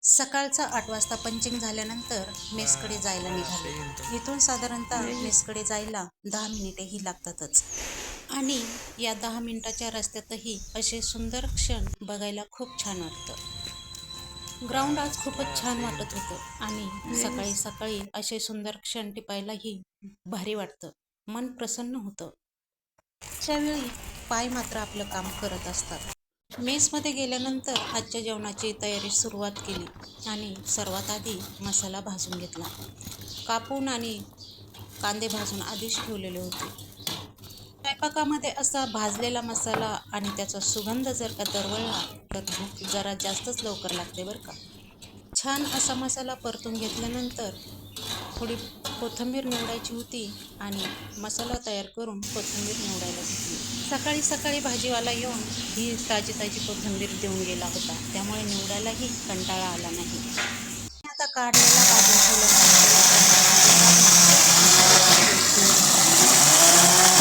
सकाळचं 8 वाजता पंचिंग झाल्यानंतर मेसकडे जायला निघाले. इथून साधारणतः मेसकडे जायला 10 मिनिटेही लागतातच. आणि या 10 मिनिटाच्या रस्त्यातही असे सुंदर क्षण बघायला खूप छान वाटतं. ग्राउंड आज खूपच छान वाटत होतं आणि सकाळी सकाळी असे सुंदर क्षण टिपायलाही भारी वाटतं. मन प्रसन्न होतं. त्यावेळी पाय मात्र आपलं काम करत असतात. मेसमध्ये गेल्यानंतर आजच्या जेवणाची तयारी सुरुवात केली आणि सर्वात आधी मसाला भाजून घेतला. कापून आणि कांदे भाजून आधीच ठेवलेले होते. स्वयंपाकामध्ये असा भाजलेला मसाला आणि त्याचा सुगंध जर का दरवळला तर भूक जरा जास्तच लवकर लागते बरं का. छान असा मसाला परतून घेतल्यानंतर थोडी कोथिंबीर निवडायची होती आणि मसाला तयार करून कोथिंबीर निवडायला घेतली. सकाळी सकाळी भाजीवाला येऊन ही ताजी ताजी कोथिंबीर देऊन गेला होता, त्यामुळे निवडायलाही कंटाळा आला नाही. आता काढलेला भाजून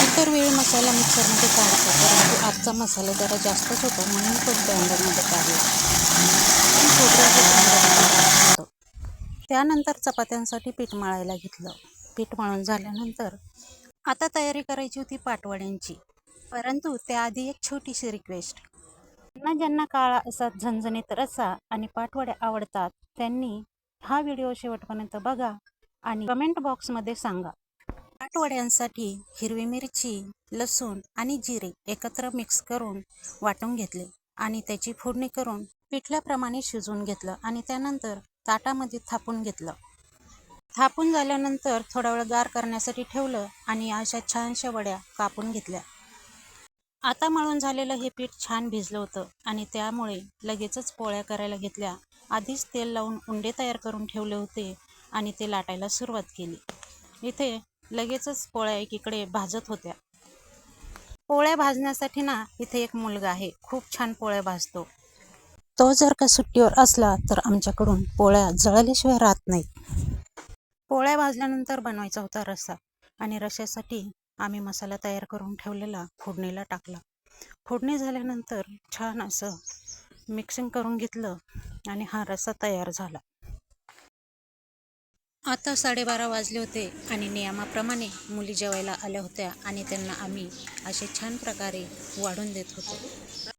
इतर वेळी मसाला मिक्सरमध्ये काढतो, परंतु आजचा मसाला जरा जास्तच होता म्हणून तो ब्लेंडरमध्ये काढला. त्यानंतर चपात्यांसाठी पीठ मळायला घेतलं. पीठ मळून झाल्यानंतर आता तयारी करायची होती पाटवड्यांची. परंतु त्याआधी एक छोटीशी रिक्वेस्ट. ज्यांना काळा असा झणझणीत रस्सा आणि पाटवड्या आवडतात त्यांनी हा व्हिडिओ शेवटपर्यंत बघा आणि कमेंट बॉक्समध्ये सांगा. पाटवड्यांसाठी हिरवी मिरची, लसूण आणि जिरे एकत्र मिक्स करून वाटून घेतले आणि त्याची फोडणी करून पिठल्याप्रमाणे शिजवून घेतलं आणि त्यानंतर ताटामध्ये थापून घेतलं. थापून झाल्यानंतर थोडा वेळ गार करण्यासाठी ठेवलं आणि अशा छानशा वड्या कापून घेतल्या. आता मळून झालेलं हे पीठ छान भिजलं होतं आणि त्यामुळे लगेचच पोळ्या करायला घेतल्या. आधीच तेल लावून उंडे तयार करून ठेवले होते आणि ते लाटायला सुरुवात केली. इथे लगेचच पोळ्या एकीकडे भाजत होत्या. पोळ्या भाजण्यासाठी ना इथे एक मुलगा आहे, खूप छान पोळ्या भाजतो. तो जर का सुट्टीवर असला तर आमच्याकडून पोळ्या जळल्याशिवाय राहत नाहीत. पोळ्या भाजल्यानंतर बनवायचा होता रस्सा आणि रश्श्यासाठी आम्ही मसाला तयार करून ठेवलेला फोडणीला टाकला. फोडणी झाल्यानंतर छान असं मिक्सिंग करून घेतलं आणि हा रस्सा तयार झाला. आता 12:30 वाजले होते आणि नियमाप्रमाणे मुली जेवायला आल्या होत्या आणि त्यांना आम्ही असे छान प्रकारे वाढून देत होतो.